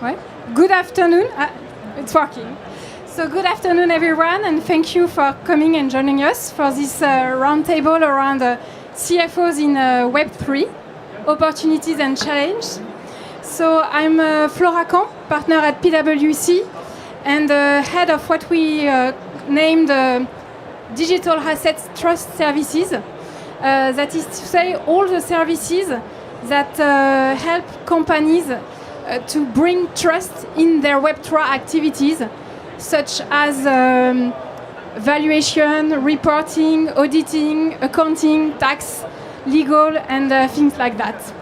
Ouais. Good afternoon. It's working. So good afternoon, everyone, and thank you for coming and joining us for this roundtable around CFOs in Web3, opportunities and challenges. So I'm Flora, partner at PwC, and head of what we named Digital Assets Trust Services. That is to say, all the services that help companies to bring trust in their Web3 activities, such as valuation, reporting, auditing, accounting, tax, legal, and things like that.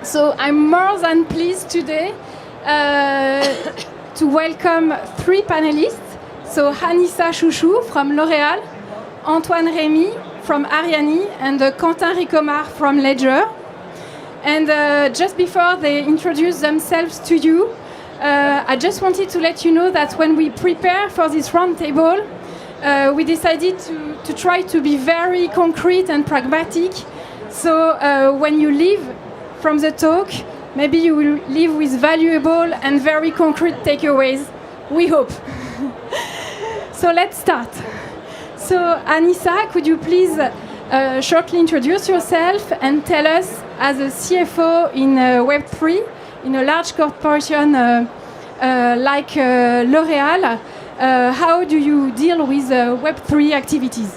So I'm more than pleased today to welcome three panelists. So Hanissa Chouchou from L'Oréal, Antoine Remy from Arianee, and Quentin Ricomard from Ledger. And just before they introduce themselves to you, I just wanted to let you know that when we prepare for this roundtable, we decided to try to be very concrete and pragmatic. So when you leave from the talk, maybe you will leave with valuable and very concrete takeaways. We hope. So let's start. So Hanissa, could you please shortly introduce yourself and tell us, as a CFO in Web3, in a large corporation like L'Oréal, how do you deal with Web3 activities?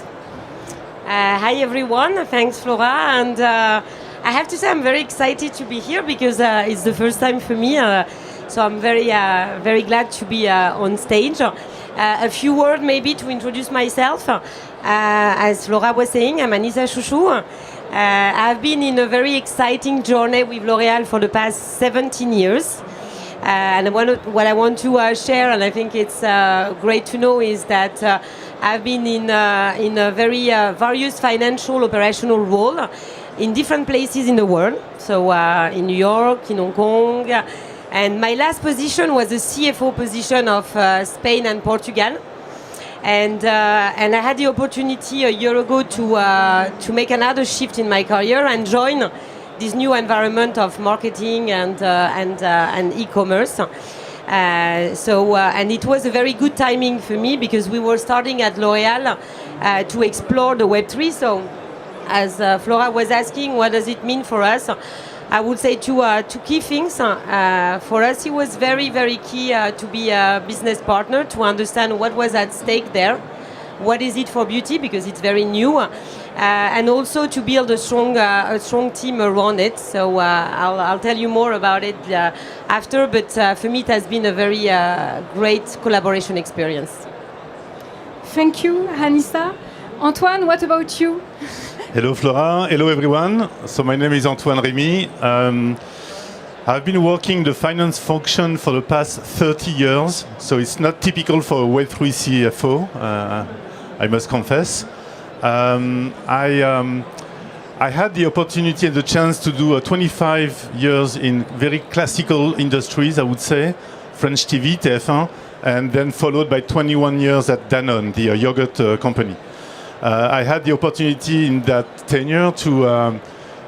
Hi everyone, thanks Flora, and I have to say I'm very excited to be here because it's the first time for me, so I'm very glad to be on stage. A few words maybe to introduce myself. As Flora was saying, I'm Hanissa Chouchou. I've been in a very exciting journey with L'Oréal for the past 17 years. And what I want to share, and I think it's great to know, is that I've been in a very various financial operational role in different places in the world. So in New York, in Hong Kong, and my last position was the CFO position of Spain and Portugal. And I had the opportunity a year ago to make another shift in my career and join this new environment of marketing and e-commerce. And it was a very good timing for me because we were starting at L'Oréal to explore the Web3. So as Flora was asking, what does it mean for us? I would say two key things. For us, it was very, very key to be a business partner, to understand what was at stake there, what is it for beauty, because it's very new, and also to build a strong team around it. So I'll tell you more about it after, but for me it has been a very great collaboration experience. Thank you, Hanissa. Antoine, what about you? Hello Flora, hello everyone. So my name is Antoine Remy. I've been working the finance function for the past 30 years, so it's not typical for a Web3 CFO, I must confess. I had the opportunity and the chance to do 25 years in very classical industries, I would say, French TV, TF1, and then followed by 21 years at Danone, the yogurt company. I had the opportunity in that tenure to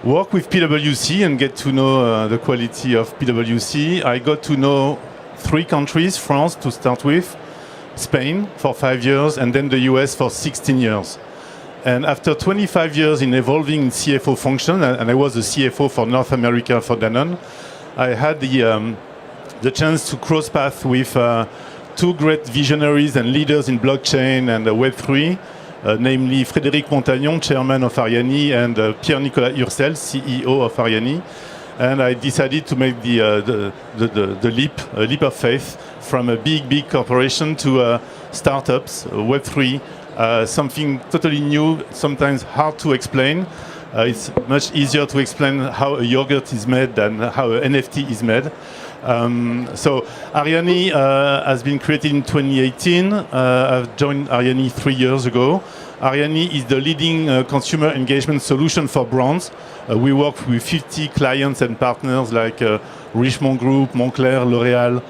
work with PwC and get to know the quality of PwC. I got to know 3 countries, France to start with, Spain for 5 years, and then the US for 16 years. And after 25 years in evolving CFO function, and I was the CFO for North America for Danone, I had the chance to cross path with 2 great visionaries and leaders in blockchain and Web3, namely Frédéric Montagnon, chairman of Arianee, and Pierre-Nicolas Ursel, CEO of Arianee. And I decided to make the leap of faith from a big corporation to startups, Web3, something totally new, sometimes hard to explain. It's much easier to explain how a yogurt is made than how an NFT is made. So Arianee has been created in 2018. I've joined Arianee 3 years ago. Arianee is the leading consumer engagement solution for brands. We work with 50 clients and partners like Richemont Group, Moncler, L'Oréal,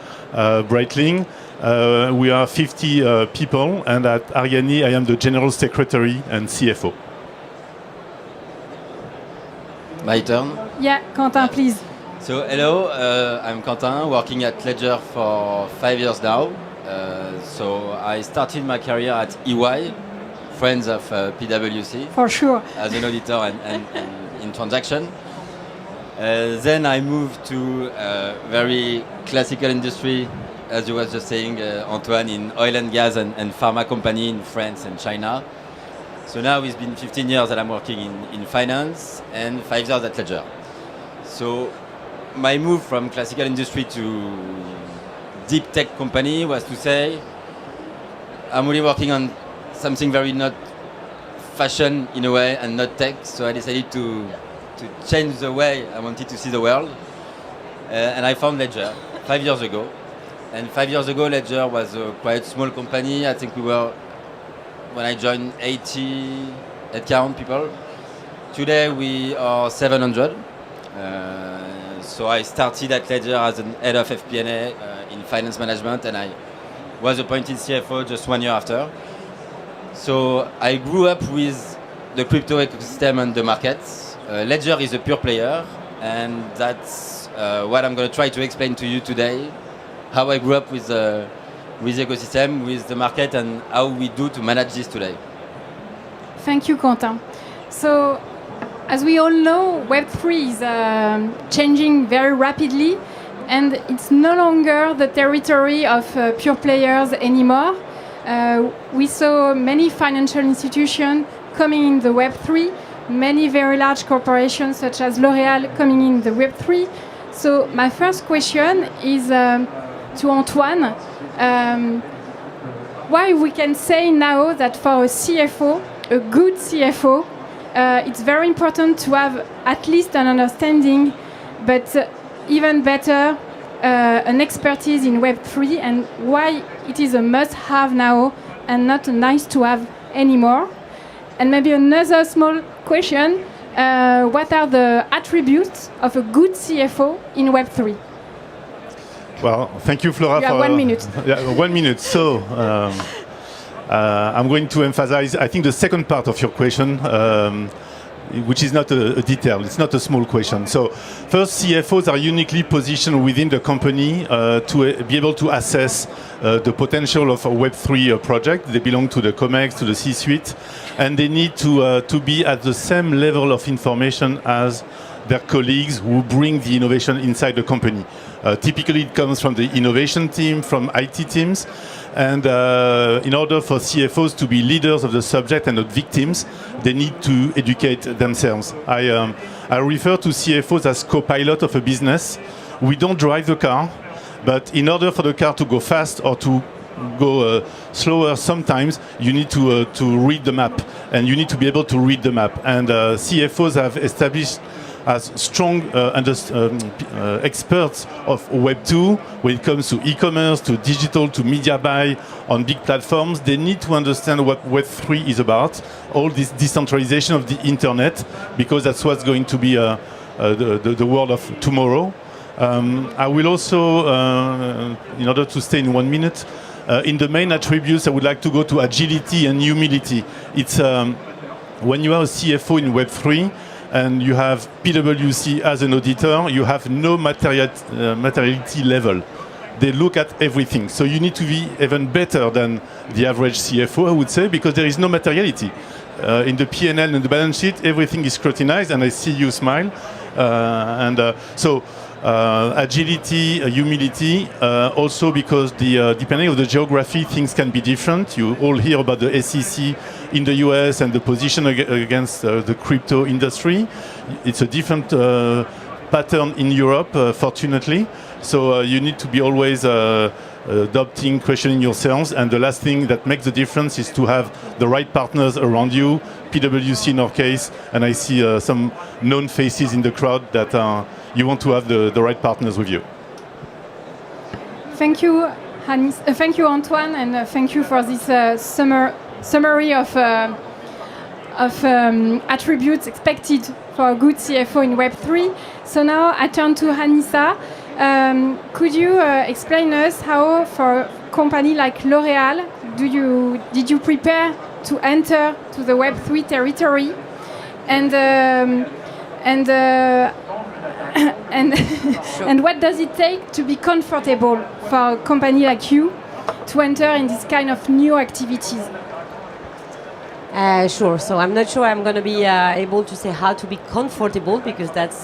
Breitling. We are 50 people, and at Arianee I am the General Secretary and CFO. My turn? Yeah, Quentin, please. So hello, I'm Quentin, working at Ledger for 5 years now. So I started my career at EY, friends of PwC. For sure. As an auditor and in transaction. Then I moved to a very classical industry, as you were just saying, Antoine, in oil and gas and pharma company in France and China. So now it's been 15 years that I'm working in finance and 5 years at Ledger. So my move from classical industry to deep tech company was to say, I'm really working on something very not fashion in a way and not tech. So I decided to change the way I wanted to see the world. And I found Ledger 5 years ago. And 5 years ago, Ledger was a quite small company. I think we were, when I joined, 80 headcount people. Today we are 700. So I started at Ledger as an head of FP&A in finance management, and I was appointed CFO just 1 year after. So I grew up with the crypto ecosystem and the markets. Ledger is a pure player, and that's what I'm going to try to explain to you today, how I grew up with the ecosystem, with the market, and how we do to manage this today. Thank you, Quentin. So, as we all know, Web3 is changing very rapidly, and it's no longer the territory of pure players anymore. We saw many financial institutions coming in the Web3, many very large corporations such as L'Oréal coming in the Web3. So my first question is to Antoine. Why we can say now that for a CFO, a good CFO, it's very important to have at least an understanding, but even better, an expertise in Web3, and why it is a must-have now and not a nice-to-have anymore. And maybe another small question, what are the attributes of a good CFO in Web3? Well, thank you, Flora. You have 1 minute. Yeah, 1 minute. So I'm going to emphasize, I think, the second part of your question, which is not a detail. It's not a small question. So first, CFOs are uniquely positioned within the company to be able to assess the potential of a Web3 project. They belong to the COMEX, to the C-suite, and they need to be at the same level of information as their colleagues who bring the innovation inside the company. Typically, it comes from the innovation team, from IT teams, and in order for CFOs to be leaders of the subject and not victims, they need to educate themselves. I refer to CFOs as co-pilot of a business. We don't drive the car, but in order for the car to go fast or to go slower, sometimes you need to read the map, and you need to be able to read the map. And CFOs have established as strong experts of Web2 when it comes to e-commerce, to digital, to media buy on big platforms. They need to understand what Web3 is about, all this decentralization of the internet, because that's what's going to be the world of tomorrow. I will also, in order to stay in 1 minute, in the main attributes, I would like to go to agility and humility. It's when you are a CFO in Web3, and you have PwC as an auditor, you have no materiality level. They look at everything. So you need to be even better than the average CFO, I would say, because there is no materiality. In the P&L and the balance sheet, everything is scrutinized, and I see you smile. So agility, humility, also because depending on the geography, things can be different. You all hear about the SEC in the US and the position against the crypto industry. It's a different pattern in Europe, fortunately. So you need to be always adopting, questioning yourselves. And the last thing that makes the difference is to have the right partners around you, PwC in our case, and I see some known faces in the crowd that you want to have the right partners with you. Thank you, Hanissa. Thank you, Antoine, and thank you for this summary of attributes expected for a good CFO in Web3. So now I turn to Hanissa. Could you explain us how, for a company like L'Oréal, did you prepare to enter to the Web3 territory, and and and what does it take to be comfortable for a company like you to enter in this kind of new activities? Sure. So I'm not sure I'm going to be able to say how to be comfortable, because that's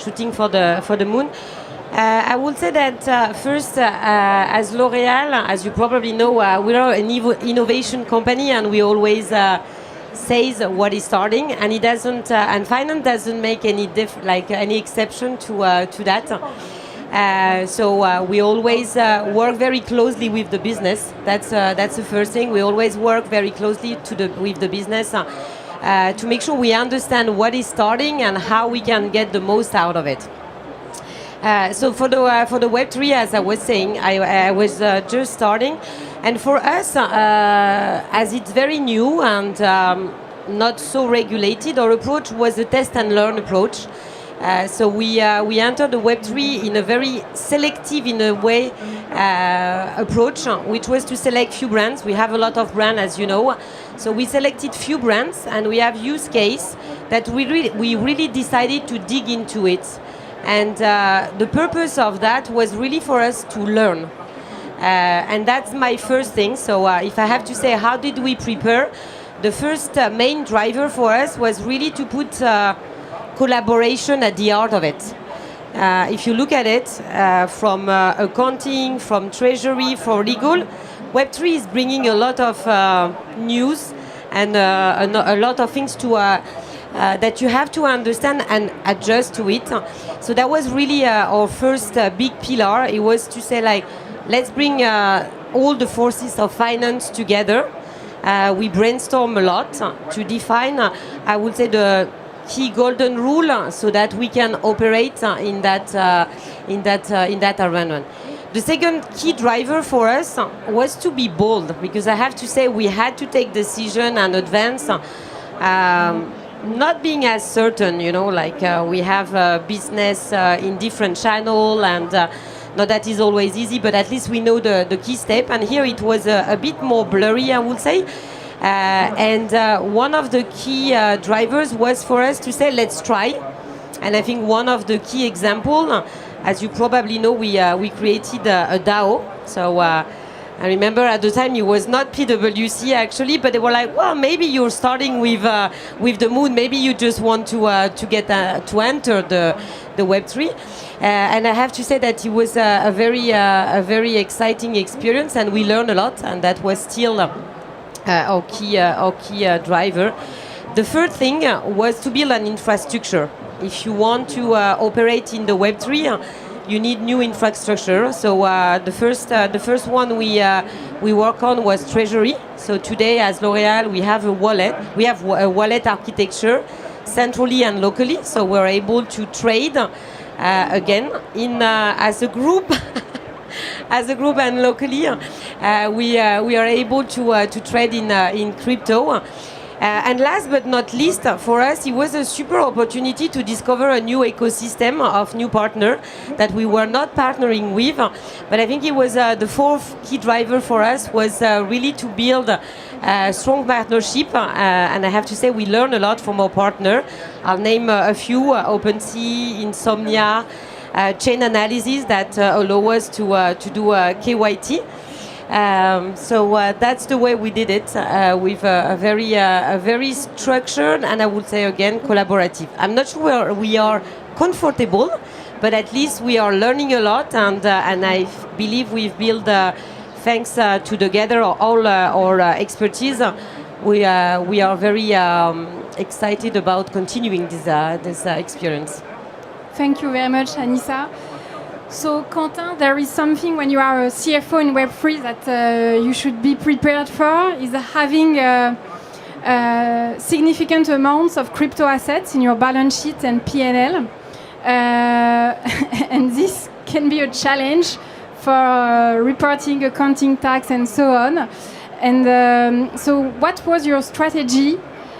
shooting for the moon. I would say that first, as L'Oréal, as you probably know, we are an innovation company, and we always says what is starting, and it doesn't. And finance doesn't make any any exception to that. So we always work very closely with the business. That's the first thing. We always work very closely with the business to make sure we understand what is starting and how we can get the most out of it. So for the Web3, as I was saying, I was just starting, and for us, as it's very new and not so regulated, our approach was a test and learn approach. So we entered the Web3 in a very selective, in a way, approach, which was to select few brands. We have a lot of brands, as you know. So we selected few brands, and we have use case that we really decided to dig into it. And the purpose of that was really for us to learn. And that's my first thing. So if I have to say, how did we prepare? The first main driver for us was really to put collaboration at the heart of it. If you look at it, from accounting, from treasury, from legal, Web3 is bringing a lot of news and a lot of things to that you have to understand and adjust to it. So that was really our first big pillar. It was to say, like, let's bring all the forces of finance together. We brainstorm a lot to define, I would say, the key golden rule, so that we can operate in that environment. The second key driver for us was to be bold, because I have to say we had to take decision and advance, not being as certain, like we have business in different channel, and not that is always easy, but at least we know the key step. And here it was a bit more blurry, I would say. And one of the key drivers was for us to say, let's try. And I think one of the key example, as you probably know, we created a DAO. So I remember at the time it was not PwC actually, but they were like, well, maybe you're starting with the moon. Maybe you just want to get to enter the Web3. And I have to say that it was a very exciting experience, and we learned a lot, and that was still our key driver. The third thing was to build an infrastructure. If you want to operate in the Web3, you need new infrastructure. So the first one we work on was treasury. So today, as L'Oréal, we have a wallet. We have a wallet architecture, centrally and locally. So we're able to trade again in as a group. As a group and locally, we are able to trade in crypto. And last but not least, for us, it was a super opportunity to discover a new ecosystem of new partner that we were not partnering with. But I think it was the fourth key driver for us was really to build a strong partnership. And I have to say, we learned a lot from our partner. I'll name a few: OpenSea, Insomnia, chain analysis that allow us to do KYT. So that's the way we did it, with a very structured, and I would say again collaborative. I'm not sure we are comfortable, but at least we are learning a lot, and I believe we've built, thanks to together all our expertise, we are very excited about continuing this experience. Thank you very much, Hanissa. So, Quentin, there is something when you are a CFO in Web3 that you should be prepared for, is having significant amounts of crypto assets in your balance sheet and P&L. And this can be a challenge for reporting, accounting, tax, and so on. And so what was your strategy?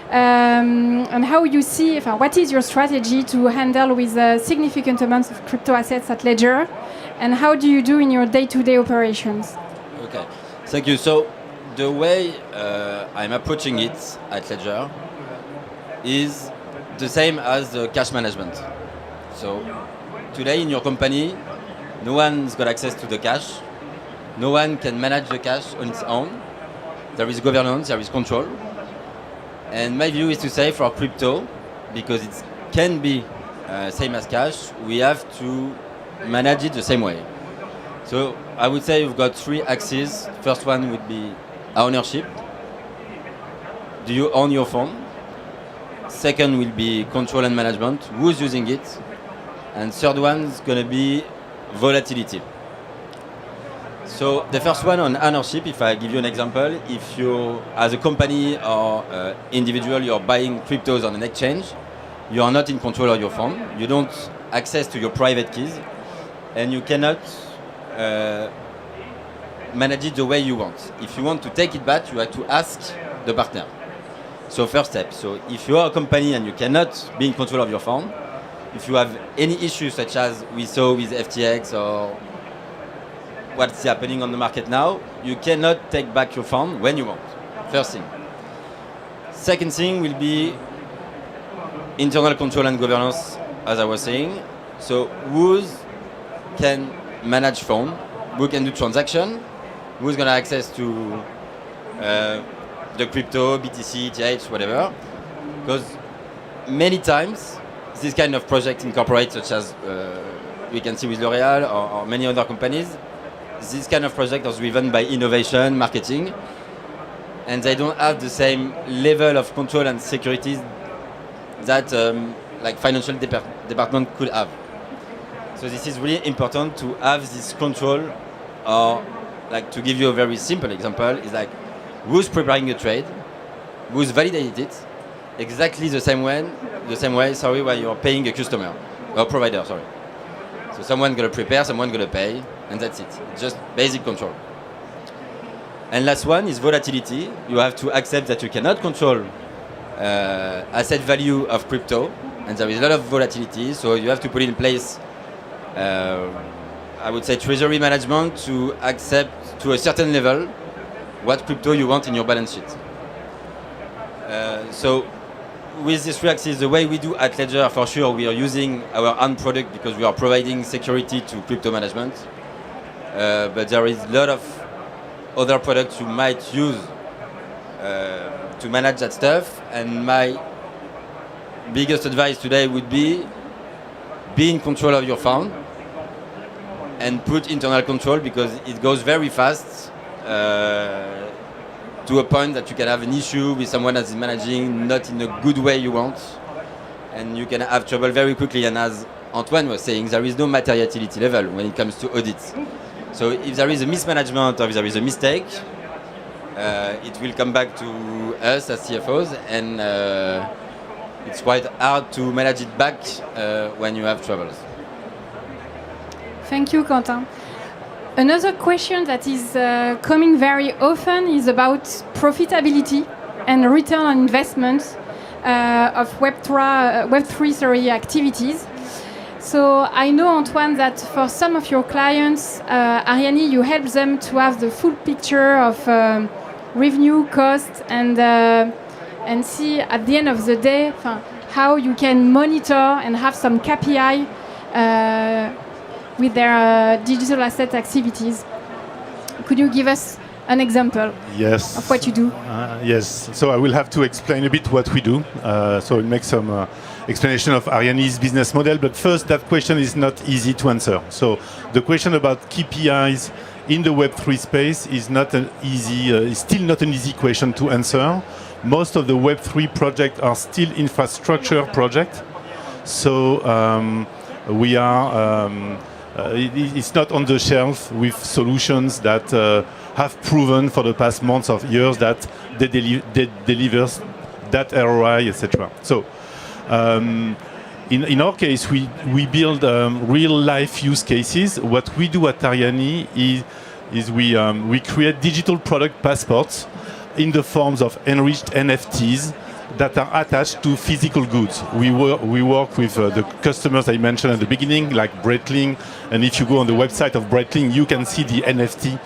And how you see, what is your strategy to handle with significant amounts of crypto assets at Ledger, and how do you do in your day-to-day operations? Okay, thank you. So the way I'm approaching it at Ledger is the same as the cash management. So today in your company, no one's got access to the cash. No one can manage the cash on its own. There is governance, there is control. And my view is to say for crypto, because it can be same as cash, we have to manage it the same way. So I would say you've got three axes. First one would be ownership. Do you own your phone? Second will be control and management. Who's using it? And third one is going to be volatility. So the first one on ownership, if I give you an example, if you, as a company or individual, you're buying cryptos on an exchange, you are not in control of your phone. You don't access to your private keys, and you cannot manage it the way you want. If you want to take it back, you have to ask the partner. So first step. So if you are a company and you cannot be in control of your phone, if you have any issues such as we saw with FTX or what's happening on the market now, you cannot take back your phone when you want. First thing. Second thing will be internal control and governance, as I was saying. So who can manage phone, who can do transaction, who's going to access to the crypto, BTC, ETH, whatever. Because many times this kind of project in corporate, such as we can see with L'Oréal or many other companies, this kind of project is driven by innovation, marketing, and they don't have the same level of control and security that like financial department could have. So this is really important to have this control, or like to give you a very simple example, is like who's preparing a trade, who's validated it, exactly the same way, while you're paying a customer, or provider, sorry. So someone gonna prepare, someone gonna pay, and that's it. Just basic control. And last one is volatility. You have to accept that you cannot control asset value of crypto, and there is a lot of volatility, so you have to put in place I would say treasury management to accept to a certain level what crypto you want in your balance sheet. So with these three axes, the way we do at Ledger, for sure, we are using our own product because we are providing security to crypto management. But there is a lot of other products you might use to manage that stuff. And my biggest advice today would be in control of your fund and put internal control, because it goes very fast to a point that you can have an issue with someone that is managing not in a good way you want, and you can have trouble very quickly. And as Antoine was saying, there is no materiality level when it comes to audits. So if there is a mismanagement or if there is a mistake, it will come back to us as CFOs, and it's quite hard to manage it back when you have troubles. Thank you, Quentin. Another question that is coming very often is about profitability and return on investment of Web3 activities. So I know, Antoine, that for some of your clients, Arianee, you help them to have the full picture of revenue, cost, and see at the end of the day how you can monitor and have some KPI with their digital asset activities. Could you give us an example of what you do? Yes, so I will have to explain a bit what we do. So I'll make some explanation of Arianee's business model, but first, that question is not easy to answer. So the question about KPIs in the Web3 space is not an easy, is still not an easy question to answer. Most of the Web3 projects are still infrastructure projects. So we are, it's not on the shelf with solutions that have proven for the past months of years that they delivers that ROI, etc. So in our case, we build real life use cases. What we do at Arianee is we create digital product passports in the forms of enriched NFTs that are attached to physical goods. We work with the customers I mentioned at the beginning, like Breitling, and if you go on the website of Breitling, you can see the NFT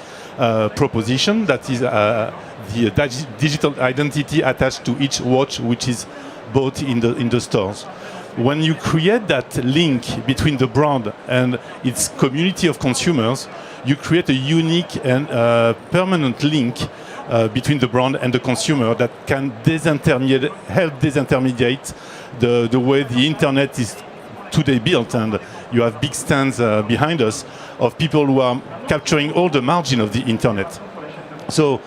proposition, that is the digital identity attached to each watch which is bought in the stores. when you create that link between the brand and its community of consumers, you create a unique and permanent link between the brand and the consumer that can help disintermediate the way the internet is today built. And you have big stands behind us of people who are capturing all the margin of the internet. So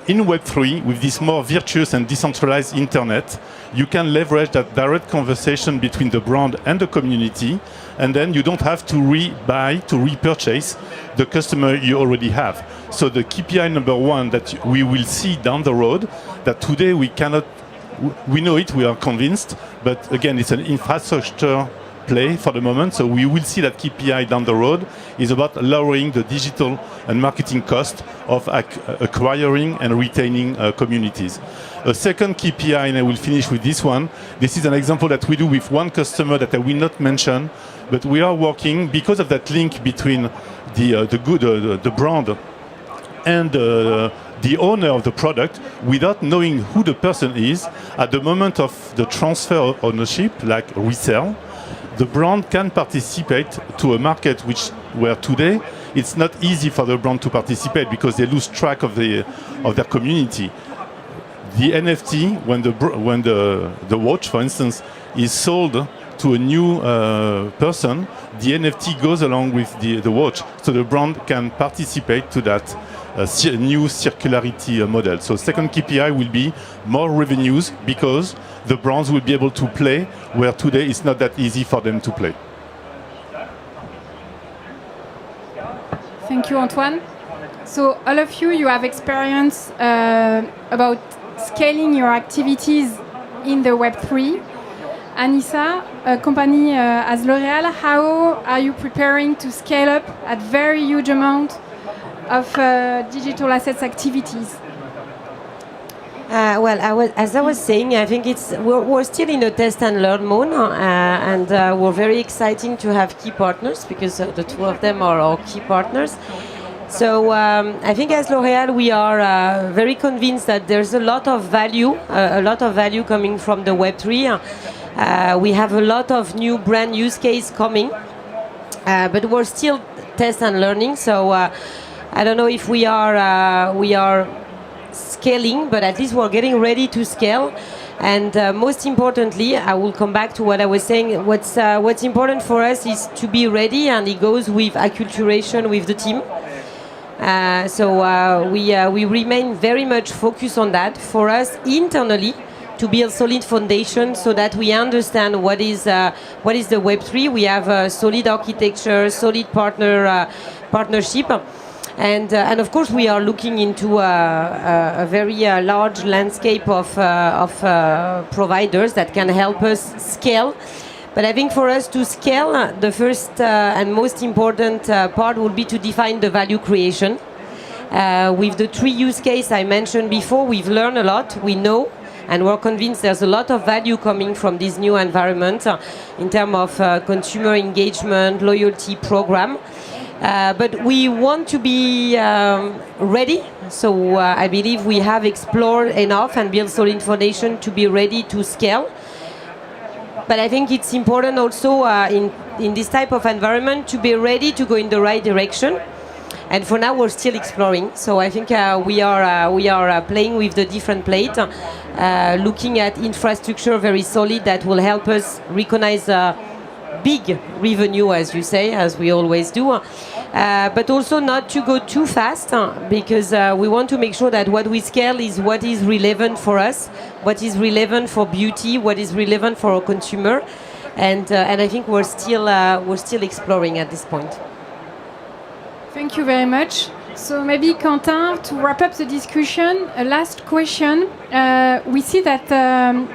in Web3, with this more virtuous and decentralized internet, you can leverage that direct conversation between the brand and the community, and then you don't have to repurchase the customer you already have. So the KPI number one that we will see down the road, that today we know it, we are convinced, but again, it's an infrastructure play for the moment, so we will see that KPI down the road is about lowering the digital and marketing cost of acquiring and retaining communities. A second KPI, and I will finish with this one, this is an example that we do with one customer that I will not mention, but we are working, because of that link between the brand and the owner of the product, without knowing who the person is, at the moment of the transfer of ownership, like resale, the brand can participate to a market where today it's not easy for the brand to participate because they lose track of their community. The NFT, when the watch, for instance, is sold to a new person, the NFT goes along with the watch, so the brand can participate to that new circularity model. So second KPI will be more revenues because the brands will be able to play where today it's not that easy for them to play. Thank you, Antoine. So all of you have experience about scaling your activities in the Web3. Hanissa, a company as L'Oréal, how are you preparing to scale up at very huge amount of digital assets activities? As I was saying, I think we're still in a test and learn mode, and we're very exciting to have key partners because the two of them are our key partners. So I think as L'Oréal, we are very convinced that there's a lot of value coming from the Web3. We have a lot of new brand use case coming, but we're still test and learning. So I don't know if we are scaling, but at least we're getting ready to scale. And most importantly, I will come back to what I was saying. What's important for us is to be ready, and it goes with acculturation with the team. So we remain very much focused on that for us internally to build solid foundation so that we understand what is the Web3. We have a solid architecture, solid partnership. And of course, we are looking into a very large landscape of providers that can help us scale. But I think for us to scale, the first and most important part will be to define the value creation. With the 3 use cases I mentioned before, we've learned a lot. We know, and we're convinced there's a lot of value coming from this new environment in terms of consumer engagement, loyalty program. But we want to be ready. So I believe we have explored enough and built solid foundation to be ready to scale. But I think it's important also in this type of environment to be ready to go in the right direction. And for now, we're still exploring. So I think we are playing with the different plate, looking at infrastructure very solid that will help us recognize big revenue, as you say, as we always do. But also not to go too fast because we want to make sure that what we scale is what is relevant for us, what is relevant for beauty, what is relevant for our consumer, and I think we're still exploring at this point. Thank you very much. So maybe Quentin, to wrap up the discussion, a last question. We see that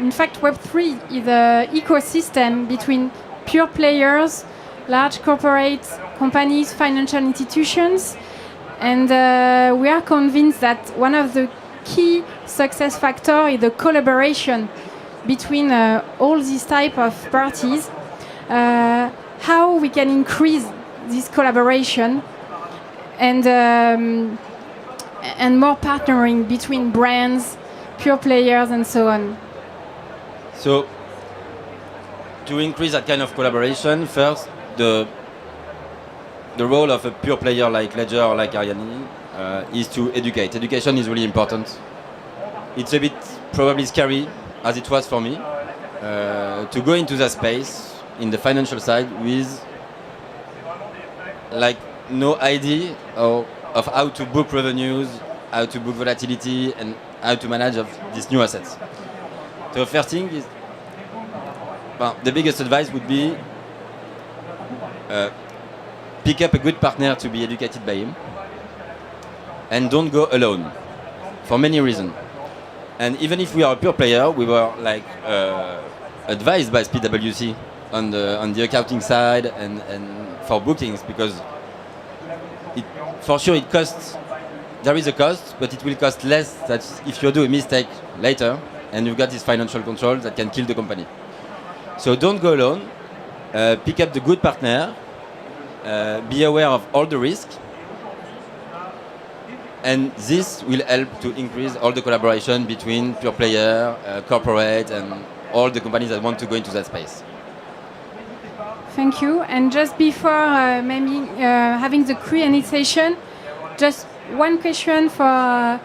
in fact Web3 is an ecosystem between pure players, large corporate companies, financial institutions, and we are convinced that one of the key success factors is the collaboration between all these type of parties. How we can increase this collaboration and more partnering between brands, pure players, and so on. So to increase that kind of collaboration, first, the role of a pure player like Ledger or like Arianee is to educate. Education is really important. It's a bit probably scary, as it was for me, to go into that space in the financial side with like no idea of how to book revenues, how to book volatility, and how to manage of these new assets. So first thing is, well, the biggest advice would be pick up a good partner to be educated by him, and don't go alone, for many reasons. And even if we are a pure player, we were like advised by PwC on the accounting side and for bookings, because for sure it costs. There is a cost, but it will cost less than if you do a mistake later and you've got this financial control that can kill the company. So don't go alone. Pick up the good partner. Be aware of all the risks. And this will help to increase all the collaboration between pure player, corporate, and all the companies that want to go into that space. Thank you. And just before maybe having the Q&A session, just one question for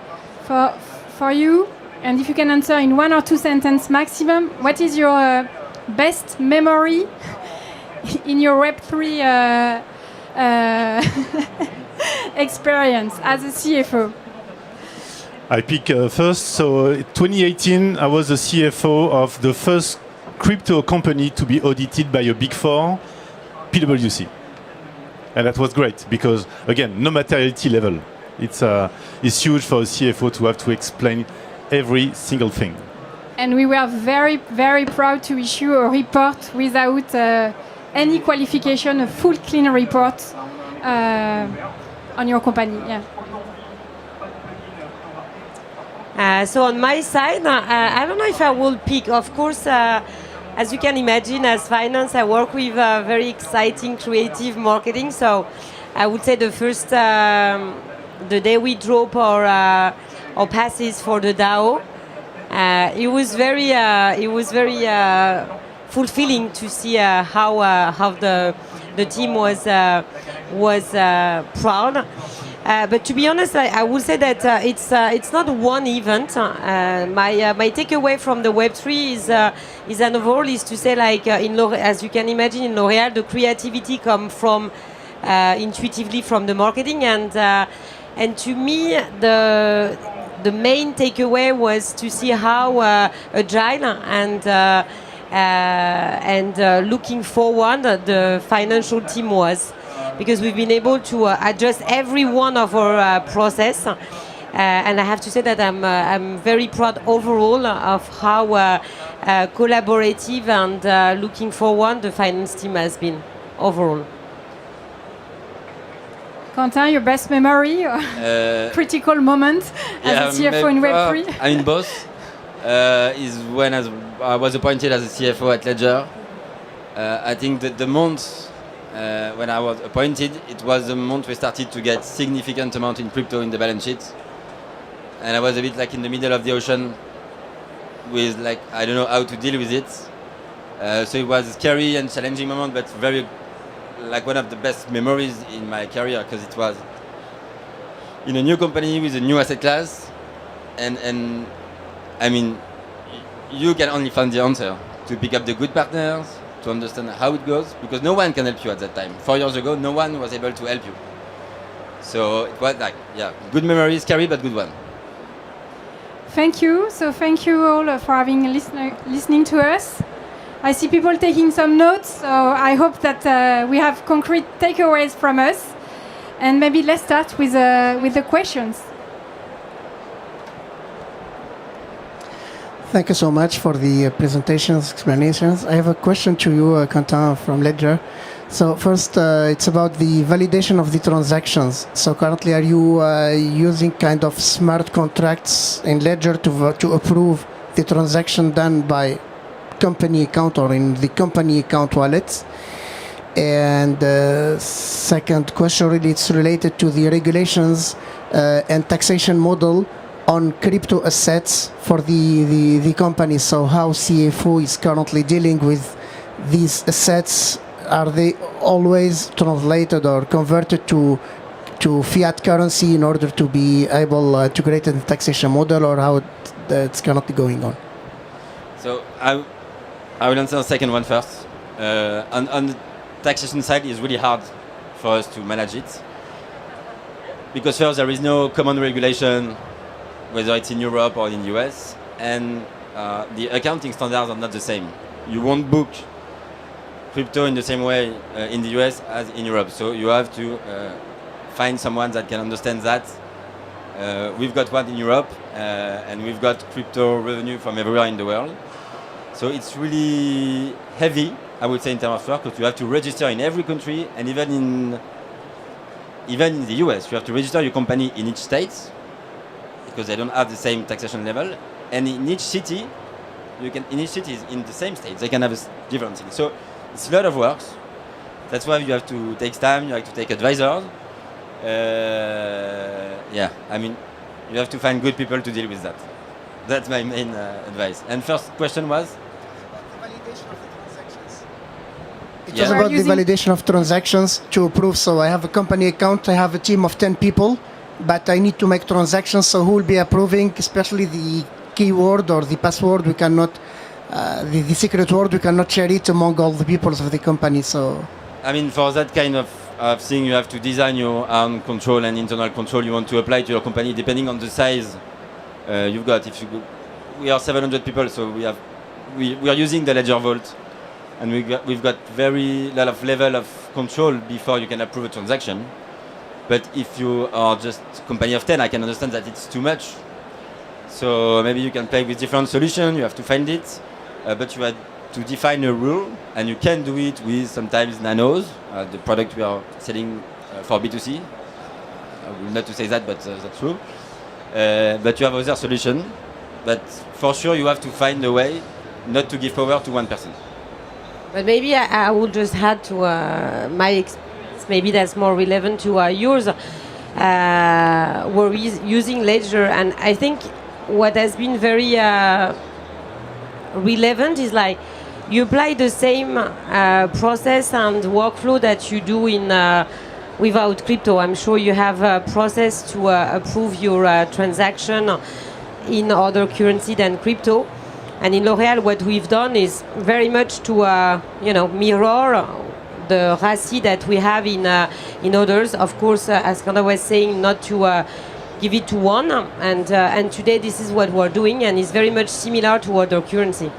you, and if you can answer in 1 or 2 sentences maximum, what is your best memory in your Web3 experience as a CFO? I pick first. So 2018, I was the CFO of the first crypto company to be audited by a Big Four, PwC. And that was great because, again, no materiality level. It's huge for a CFO to have to explain every single thing. And we were very, very proud to issue a report without any qualification, a full clean report on your company. Yeah. So on my side, I don't know if I will pick. Of course, as you can imagine, as finance, I work with very exciting, creative marketing. So I would say the first, the day we drop our passes for the DAO, it was very fulfilling to see how the team was proud. But to be honest, I would say that it's not one event. My takeaway from the Web3 is an overall is to say, like as you can imagine in L'Oréal, the creativity comes from intuitively from the marketing, and to me the main takeaway was to see how agile and looking forward the financial team was. Because we've been able to adjust every one of our process, and I have to say that I'm very proud overall of how collaborative and looking forward the finance team has been overall. Quentin, your best memory or critical moment as a CFO in Web3? I mean, both is when I was appointed as a CFO at Ledger. I think that the month when I was appointed, it was the month we started to get significant amount in crypto in the balance sheet. And I was a bit like in the middle of the ocean with like, I don't know how to deal with it. So it was a scary and challenging moment, but very like one of the best memories in my career, because it was in a new company with a new asset class. And I mean, you can only find the answer to pick up the good partners, to understand how it goes, because no one can help you at that time. 4 years ago, no one was able to help you. So it was like, yeah, good memory, scary, but good one. Thank you. So thank you all for having listening to us. I see people taking some notes, so I hope that we have concrete takeaways from us. And maybe let's start with the questions. Thank you so much for the presentations, explanations. I have a question to you, Quentin from Ledger. So first, it's about the validation of the transactions. So currently, are you using kind of smart contracts in Ledger to approve the transaction done by company account or in the company account wallets? And second question, really, it's related to the regulations and taxation model on crypto assets for the company. So how CFO is currently dealing with these assets, are they always translated or converted to fiat currency in order to be able to create a taxation model, or how that's currently going on? So I will answer the second one first. On the taxation side, it's really hard for us to manage it, because first there is no common regulation, whether it's in Europe or in the US, and the accounting standards are not the same. You won't book crypto in the same way in the US as in Europe, so you have to find someone that can understand that. We've got one in Europe, and we've got crypto revenue from everywhere in the world. So it's really heavy, I would say, in terms of work, because you have to register in every country, and even in the US, you have to register your company in each state, because they don't have the same taxation level. And in each city, in each city in the same state, they can have a different thing. So it's a lot of work. That's why you have to take time, you have to take advisors. Yeah, I mean, you have to find good people to deal with that. That's my main advice. And first question was? It was about the validation of transactions to approve. So I have a company account, I have a team of 10 people, but I need to make transactions. So who will be approving, especially the keyword or the password? We cannot, the secret word, we cannot share it among all the people of the company. So, I mean, for that kind of thing, you have to design your own control and internal control you want to apply to your company, depending on the size you've got. We are 700 people, so we are using the Ledger Vault. And we've got very lot of level of control before you can approve a transaction. But if you are just a company of 10, I can understand that it's too much. So maybe you can play with different solutions, you have to find it. But you have to define a rule, and you can do it with sometimes nanos, the product we are selling for B2C. Not to say that, but that's true. But you have other solutions. But for sure, you have to find a way not to give power to one person. But maybe I will just add to my experience, maybe that's more relevant to yours. We're using Ledger, and I think what has been very relevant is like you apply the same process and workflow that you do in without crypto. I'm sure you have a process to approve your transaction in other currency than crypto. And in L'Oréal, what we've done is very much to, mirror the RACI that we have in others. Of course, as Quentin was saying, not to give it to one. And today, this is what we're doing, and it's very much similar to other currency.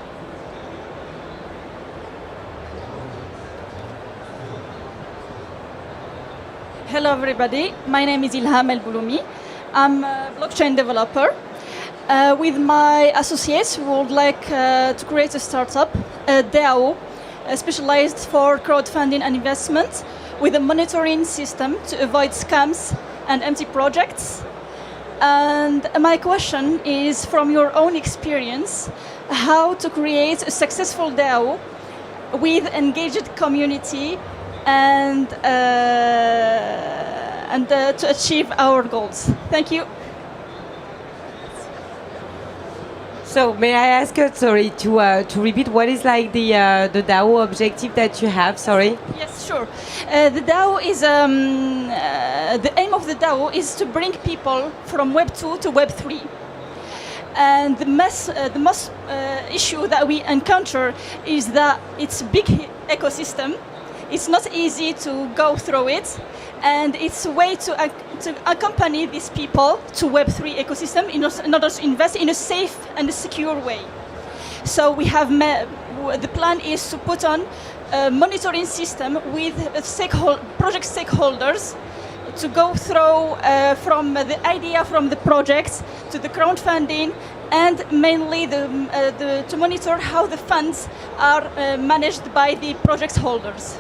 Hello, everybody. My name is Ilham El Bouloumi. I'm a blockchain developer. With my associates, we would like to create a startup, a DAO, specialized for crowdfunding and investment, with a monitoring system to avoid scams and empty projects. And my question is, from your own experience, how to create a successful DAO with engaged community and to achieve our goals. Thank you. So may I ask you, sorry, to repeat what is like the DAO objective that you have? Sorry. Yes, sure. The DAO is the aim of the DAO is to bring people from Web 2 to Web 3. And the most issue that we encounter is that it's a big ecosystem. It's not easy to go through it, and it's a way to accompany these people to Web3 ecosystem in order to invest in a safe and a secure way. So we have the plan is to put on a monitoring system with project stakeholders to go through from the idea from the project to the crowdfunding, and mainly to monitor how the funds are managed by the project holders.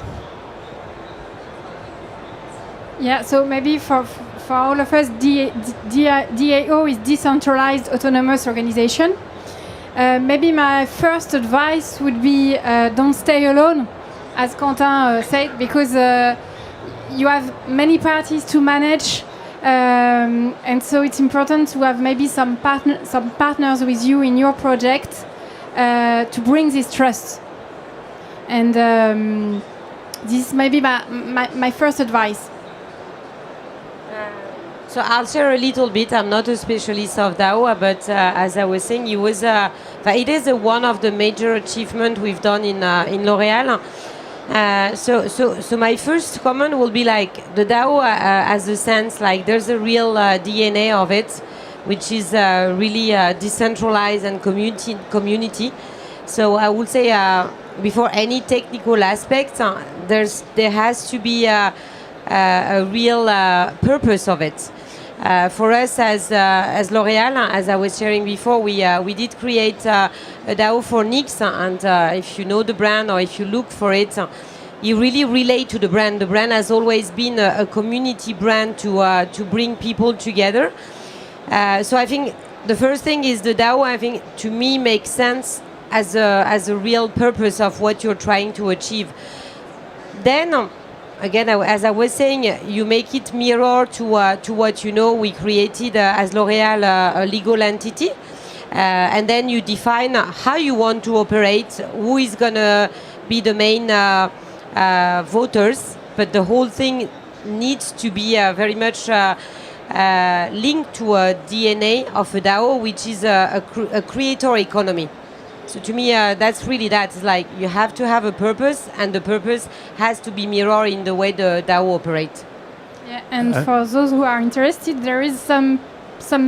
Yeah, so maybe for all of us, DAO is decentralized autonomous organization. Maybe my first advice would be don't stay alone, as Quentin said, because you have many parties to manage, and so it's important to have maybe some partners with you in your project to bring this trust. And this may be my first advice. So I'll share a little bit. I'm not a specialist of DAO, but as I was saying, it is one of the major achievements we've done in L'Oréal. So my first comment will be like the DAO has a sense like there's a real DNA of it, which is really decentralized and community. So I would say before any technical aspect, there has to be a real purpose of it. For us as L'Oréal, as I was sharing before, we did create a DAO for NYX, and if you know the brand or if you look for it, you really relate to the brand. The brand has always been a community brand to bring people together. So I think the first thing is the DAO, I think, to me, makes sense as a real purpose of what you're trying to achieve. Then, again, as I was saying, you make it mirror to what you know. We created as L'Oréal a legal entity, and then you define how you want to operate, who is going to be the main voters, but the whole thing needs to be very much linked to a DNA of a DAO, which is a creator economy. So to me, that's really that. It's like you have to have a purpose, and the purpose has to be mirrored in the way the DAO operates. Yeah, and for those who are interested, there is some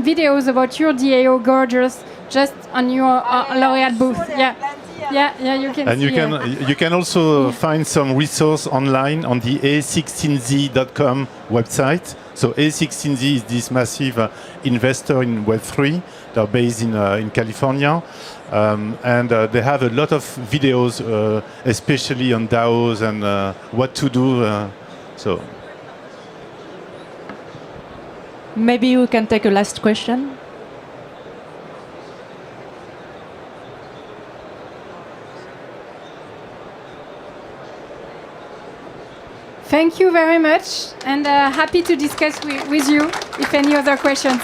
videos about your DAO gorgeous just on your L'Oréal booth. Yeah, you can. And see you can also find some resource online on the A16Z.com website. So A16Z is this massive investor in Web3. They're based in California. And they have a lot of videos, especially on DAOs and what to do. So maybe we can take a last question. Thank you very much, and happy to discuss with you if any other questions.